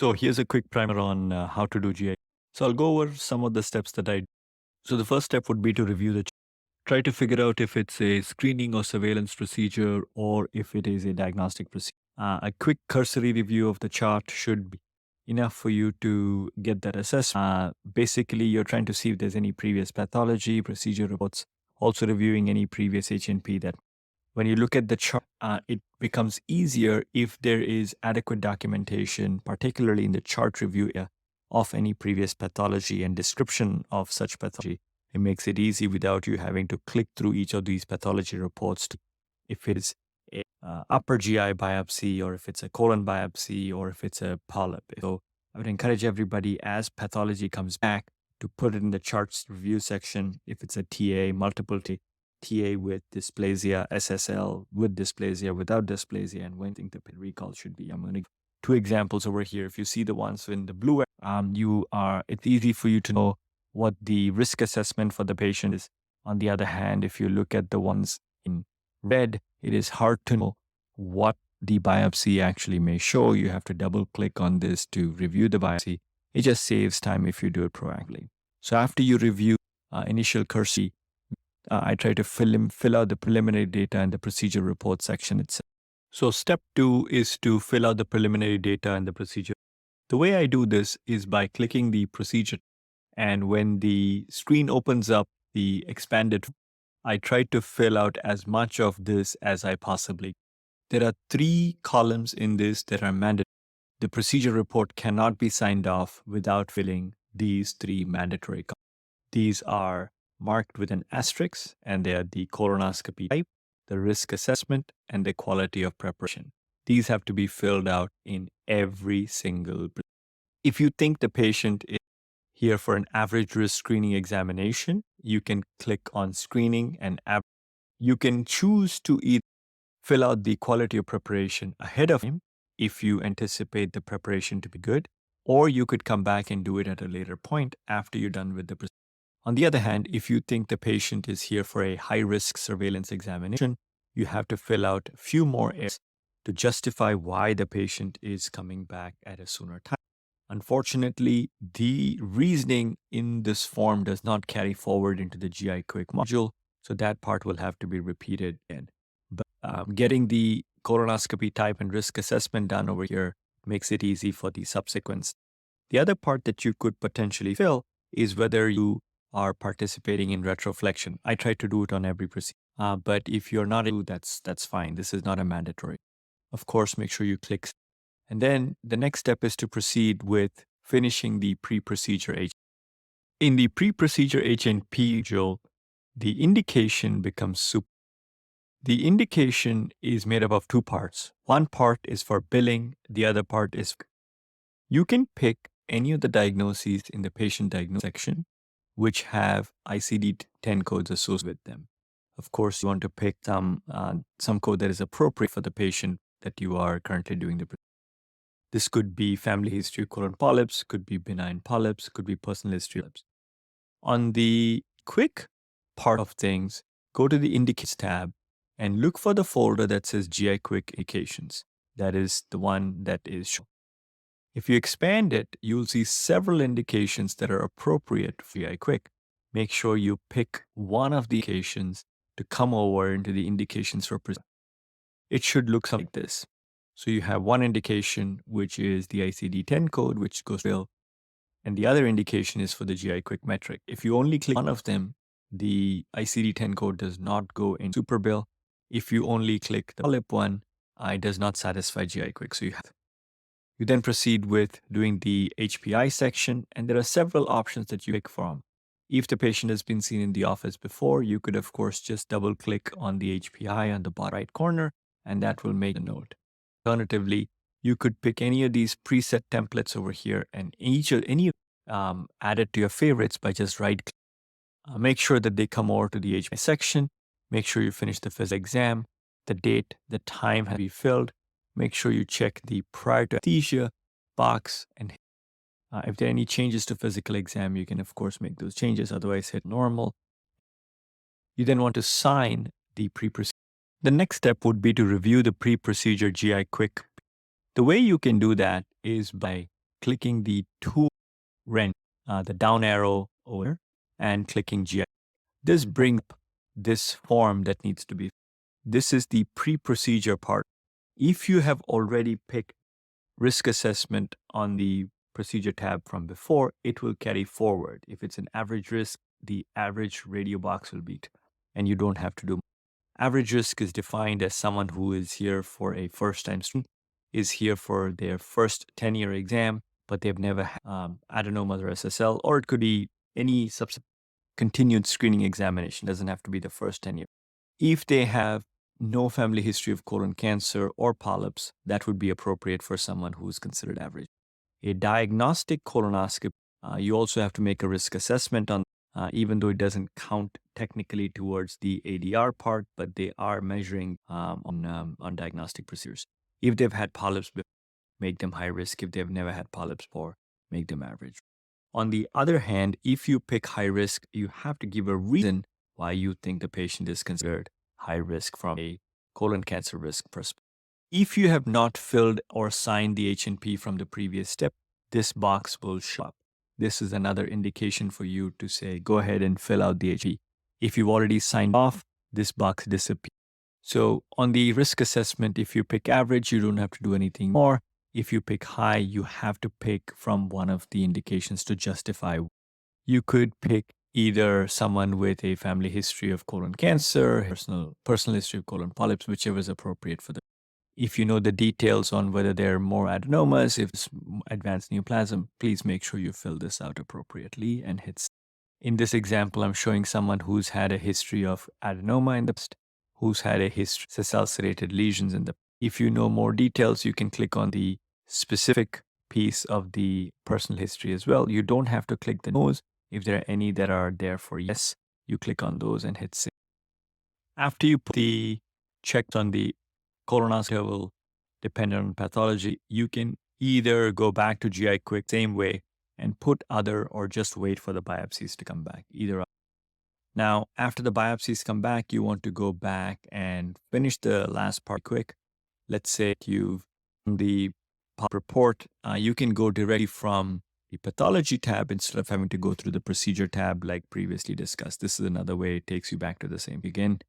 So here's a quick primer on how to do GI. So I'll go over some of the steps that I. So the first step would be to review the. Try to figure out if it's a screening or surveillance procedure or if it is a diagnostic procedure. A quick cursory review of the chart should be enough for you to get that assessment. Basically, you're trying to see if there's any previous pathology, procedure reports, also reviewing any previous HNP that when you look at the chart, it becomes easier if there is adequate documentation, particularly in the chart review area, of any previous pathology and description of such pathology. It makes it easy without you having to click through each of these pathology reports to if it is a upper GI biopsy or if it's a colon biopsy or if it's a polyp. So I would encourage everybody as pathology comes back to put it in the charts review section. If it's a TA, multiple TA with dysplasia, SSL with dysplasia, without dysplasia, and when I think the recall should be. I'm going to give two examples over here. If you see the ones in the blue, it's easy for you to know what the risk assessment for the patient is. On the other hand, if you look at the ones in red, it is hard to know what the biopsy actually may show. You have to double click on this to review the biopsy. It just saves time if you do it proactively. So after you review initial cursory, I try to fill out the preliminary data in the procedure report section itself. So step 2 is to fill out the preliminary data in the procedure. The way I do this is by clicking the procedure, and when the screen opens up the expanded, I try to fill out as much of this as I possibly. There are 3 columns in this that are mandatory. The procedure report cannot be signed off without filling these 3 mandatory columns. These are marked with an asterisk, and they are the colonoscopy type, the risk assessment, and the quality of preparation. These have to be filled out in every single. If you think the patient is here for an average risk screening examination, you can click on screening and you can choose to either fill out the quality of preparation ahead of time if you anticipate the preparation to be good, or you could come back and do it at a later point after you're done with the procedure. On the other hand, if you think the patient is here for a high-risk surveillance examination, you have to fill out a few more areas to justify why the patient is coming back at a sooner time. Unfortunately, the reasoning in this form does not carry forward into the GIQUIC module, so that part will have to be repeated again. But getting the colonoscopy type and risk assessment done over here makes it easy for the subsequent. The other part that you could potentially fill is whether you are participating in retroflexion. I try to do it on every procedure, but if you're not able to, that's fine. This is not a mandatory. Of course, make sure you click. And then the next step is to proceed with finishing the pre-procedure H. In the pre-procedure HNP, Joel, the indication becomes super. The indication is made up of 2 parts. One part is for billing, the other part is. You can pick any of the diagnoses in the patient diagnosis section which have ICD-10 codes associated with them. Of course, you want to pick some code that is appropriate for the patient that you are currently doing the. This could be family history colon polyps, could be benign polyps, could be personal history polyps. On the quick part of things, go to the Indications tab and look for the folder that says GIQUIC Indications. That is the one that is shown. If you expand it, you'll see several indications that are appropriate for GIQUIC. Make sure you pick one of the indications to come over into the indications representative. It should look something like this. So you have one indication, which is the ICD-10 code, which goes bill, and the other indication is for the GIQUIC metric. If you only click one of them, the ICD-10 code does not go in super bill. If you only click the polyp one, it does not satisfy GIQUIC. So you then proceed with doing the HPI section, and there are several options that you pick from. If the patient has been seen in the office before, you could, of course, just double click on the HPI on the bottom right corner, and that will make a note. Alternatively, you could pick any of these preset templates over here and add it to your favorites by just right-click. Make sure that they come over to the HPI section. Make sure you finish the physical exam. The date, the time has to be filled. Make sure you check the prior to anesthesia box, and if there are any changes to physical exam, you can of course make those changes, otherwise hit normal. You then want to sign the pre-procedure. The next step would be to review the pre-procedure GIQUIC. The way you can do that is by clicking the two wrench, the down arrow over, and clicking GI. This brings up this form that needs to be. This is the pre-procedure part. If you have already picked risk assessment on the procedure tab from before, it will carry forward. If it's an average risk, the average radio box will beat, and you don't have to do. Average risk is defined as someone who is here for a first-time student, is here for their first 10-year exam, but they've never had adenomas or SSL, or it could be any subsequent continued screening examination. Doesn't have to be the first 10 years. If they have no family history of colon cancer or polyps, that would be appropriate for someone who is considered average. A diagnostic colonoscopy, you also have to make a risk assessment on, even though it doesn't count technically towards the ADR part, but they are measuring on diagnostic procedures. If they've had polyps before, make them high risk. If they've never had polyps before, make them average. On the other hand, if you pick high risk, you have to give a reason why you think the patient is considered high risk from a colon cancer risk perspective. If you have not filled or signed the H&P from the previous step, this box will show up. This is another indication for you to say, go ahead and fill out the H&P. If you've already signed off, this box disappears. So on the risk assessment, if you pick average, you don't have to do anything more. If you pick high, you have to pick from one of the indications to justify. You could pick either someone with a family history of colon cancer, personal history of colon polyps, whichever is appropriate for them. If you know the details on whether there are more adenomas, if it's advanced neoplasm, please make sure you fill this out appropriately and hit. In this example, I'm showing someone who's had a history of adenoma in the past, who's had a history of cell-ulcerated lesions in the. If you know more details, you can click on the specific piece of the personal history as well. You don't have to click the no's. If there are any that are there for yes, you click on those and hit save. After you put the checks on the colonoscopy level, dependent on pathology, you can either go back to GIQUIC same way and put other, or just wait for the biopsies to come back. Either. Now, after the biopsies come back, you want to go back and finish the last part quick. Let's say you've done the report, you can go directly from the pathology tab instead of having to go through the procedure tab like previously discussed. This is another way it takes you back to the same. Again,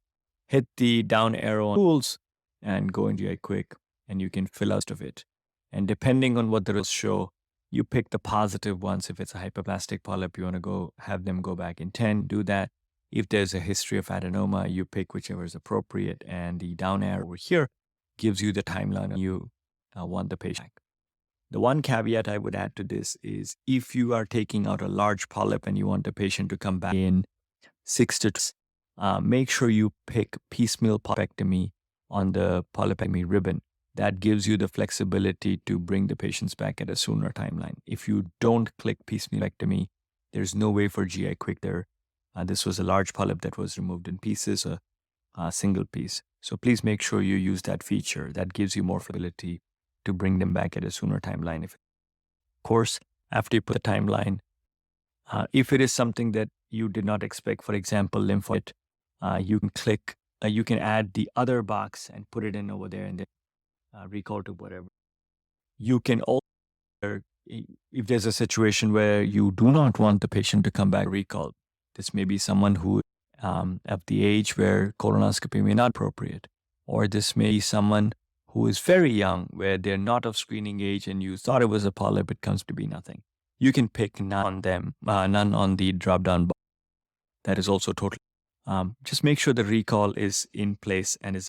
hit the down arrow on tools and go into GIQUIC, and you can fill out of it. And depending on what the results show, you pick the positive ones. If it's a hyperplastic polyp, you want to have them go back in 10, do that. If there's a history of adenoma, you pick whichever is appropriate, and the down arrow over here gives you the timeline you want the patient back. The one caveat I would add to this is if you are taking out a large polyp and you want the patient to come back in 6 to 2, make sure you pick piecemeal polypectomy on the polypectomy ribbon. That gives you the flexibility to bring the patients back at a sooner timeline. If you don't click piecemealectomy, there's no way for GIQUIC there. This was a large polyp that was removed in pieces, a single piece. So please make sure you use that feature. That gives you more flexibility to bring them back at a sooner timeline. Of course, after you put the timeline, if it is something that you did not expect, for example, lymphoid, you can click, you can add the other box and put it in over there and then recall to whatever. You can also, if there's a situation where you do not want the patient to come back recall, this may be someone who at the age where colonoscopy may not be appropriate, or this may be someone who is very young where they're not of screening age and you thought it was a polyp, it comes to be nothing. You can pick none on them, none on the drop-down box. That is also totally. Just make sure the recall is in place and is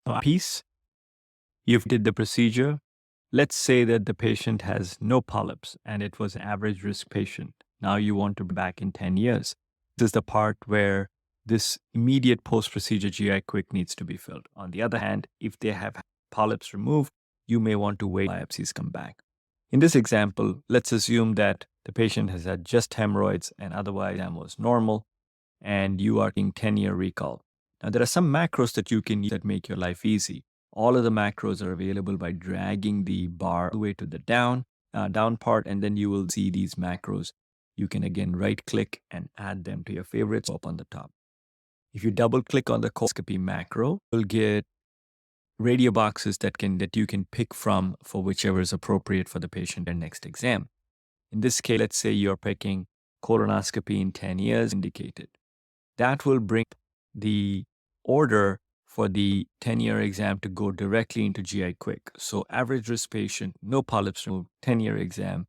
a piece. You've did the procedure. Let's say that the patient has no polyps and it was an average risk patient. Now you want to be back in 10 years. This is the part where this immediate post-procedure GIQUIC needs to be filled. On the other hand, if they have polyps removed, you may want to wait biopsies come back. In this example, let's assume that the patient has had just hemorrhoids and otherwise exam was normal, and you are getting 10-year recall. Now, there are some macros that you can use that make your life easy. All of the macros are available by dragging the bar all the way to the down part, and then you will see these macros. You can again right-click and add them to your favorites up on the top. If you double-click on the colonoscopy macro, you'll get radio boxes that you can pick from for whichever is appropriate for the patient and next exam. In this case, let's say you're picking colonoscopy in 10 years indicated. That will bring the order for the 10-year exam to go directly into GIQUIC. So average risk patient, no polyps removed, 10-year exam.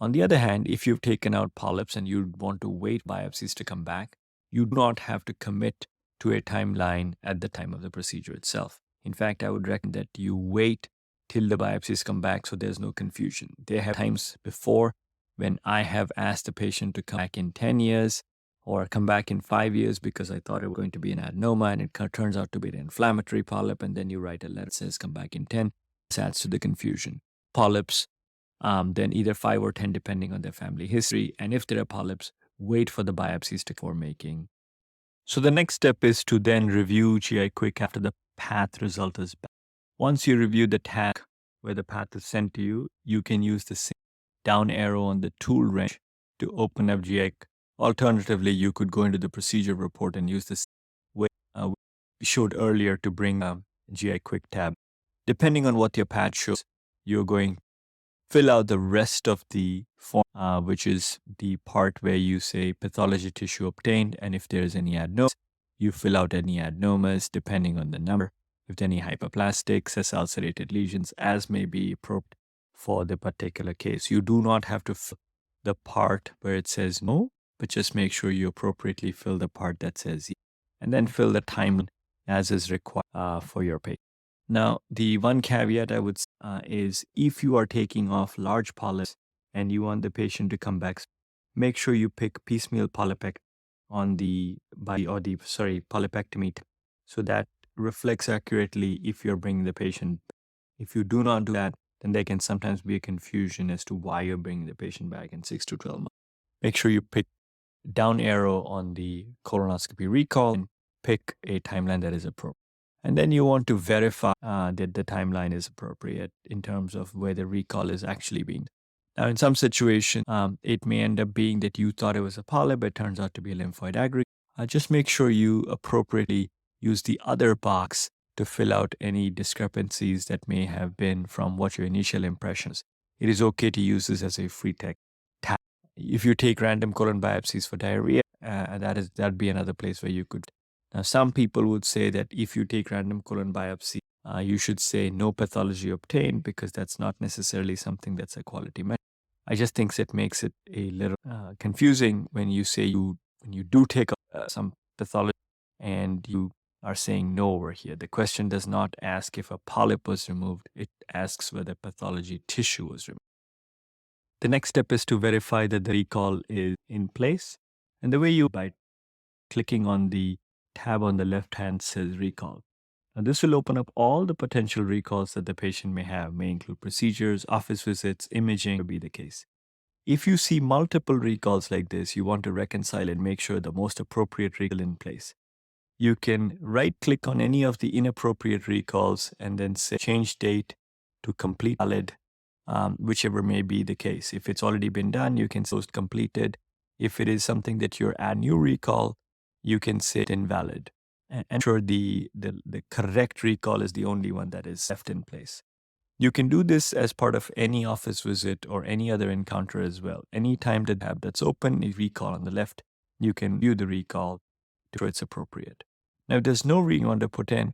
On the other hand, if you've taken out polyps and you want to wait biopsies to come back, you do not have to commit to a timeline at the time of the procedure itself. In fact, I would recommend that you wait till the biopsies come back so there's no confusion. There have times before when I have asked the patient to come back in 10 years or come back in 5 years because I thought it was going to be an adenoma and it turns out to be an inflammatory polyp, and then you write a letter that says come back in 10. This adds to the confusion. Polyps, then either 5 or 10 depending on their family history, and if there are polyps, wait for the biopsies to before making. So the next step is to then review GIQUIC after the path result is back. Once you review the tag where the path is sent to you, you can use the same down arrow on the tool wrench to open up GIQUIC. Alternatively, you could go into the procedure report and use this way we showed earlier to bring a GIQUIC tab. Depending on what your path shows, you're going fill out the rest of the form, which is the part where you say pathology tissue obtained, and if there's any adenomas, you fill out any adenomas depending on the number. If there are any hyperplastic, cess-ulcerated lesions, as may be appropriate for the particular case. You do not have to fill the part where it says no, but just make sure you appropriately fill the part that says yes, and then fill the time as is required for your patient. Now, the one caveat I would say is if you are taking off large polyps and you want the patient to come back, make sure you pick piecemeal polypectomy on the polypectomy, so that reflects accurately if you're bringing the patient. If you do not do that, then there can sometimes be a confusion as to why you're bringing the patient back in 6 to 12 months. Make sure you pick down arrow on the colonoscopy recall and pick a timeline that is appropriate. And then you want to verify that the timeline is appropriate in terms of where the recall is actually being. Now, in some situations, it may end up being that you thought it was a polyp, but it turns out to be a lymphoid aggregate. Just make sure you appropriately use the other box to fill out any discrepancies that may have been from what your initial impressions. It is okay to use this as a free text tab. If you take random colon biopsies for diarrhea, that'd be another place where you could. Now, some people would say that if you take random colon biopsy, you should say no pathology obtained, because that's not necessarily something that's a quality measure. I just think it makes it a little confusing when you say when you do take some pathology and you are saying no over here. The question does not ask if a polyp was removed. It asks whether pathology tissue was removed. The next step is to verify that the recall is in place. And the way you by clicking on the tab on the left hand says recall. Now, this will open up all the potential recalls that the patient may include procedures, office visits, imaging, would be the case. If you see multiple recalls like this, you want to reconcile and make sure the most appropriate recall in place. You can right click on any of the inappropriate recalls and then say change date to complete valid, whichever may be the case. If it's already been done, you can post completed. If it is something that you're add new recall, you can say invalid. And ensure the correct recall is the only one that is left in place. You can do this as part of any office visit or any other encounter as well. Anytime the tab that's open, a recall on the left, you can view the recall to ensure it's appropriate. Now, if there's no recall you want to put in,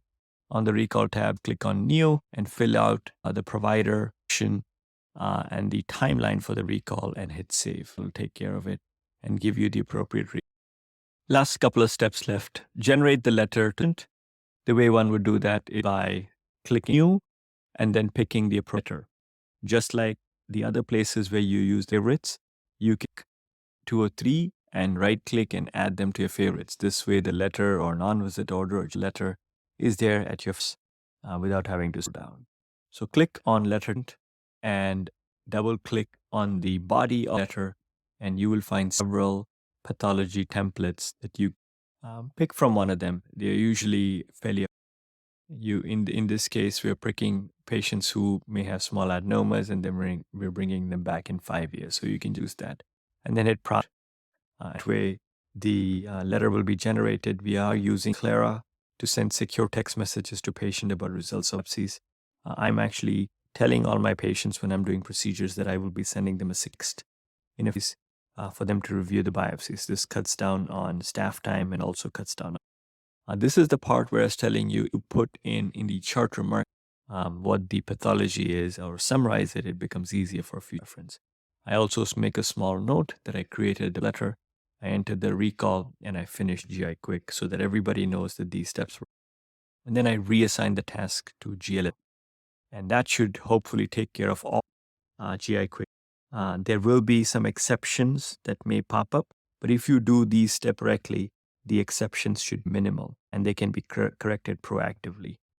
on the recall tab, click on new and fill out the provider and the timeline for the recall and hit save. It'll take care of it and give you the appropriate recall. Last couple of steps left. Generate the letter. The way one would do that is by clicking new and then picking the appropriate letter. Just like the other places where you use favorites, you click 2 or 3 and right click and add them to your favorites. This way the letter or non-visit order or letter is there at your without having to scroll down. So click on letter and double click on the body of the letter, and you will find several pathology templates that you pick from one of them. They're usually fairly. In this case, we're picking patients who may have small adenomas, and then we're bringing them back in 5 years. So you can use that, and then hit prompt. That way, the letter will be generated. We are using Clara to send secure text messages to patient about results of biopsies. I'm actually telling all my patients when I'm doing procedures that I will be sending them a text in a piece for them to review the biopsies. This cuts down on staff time and also cuts down. This is the part where I was telling you to put in the chart remark what the pathology is or summarize it. It becomes easier for future reference. I also make a small note that I created the letter, I entered the recall, and I finished GIQUIC so that everybody knows that these steps were. And then I reassign the task to GLS. And that should hopefully take care of all GIQUIC. There will be some exceptions that may pop up, but if you do these steps correctly, the exceptions should be minimal and they can be corrected proactively.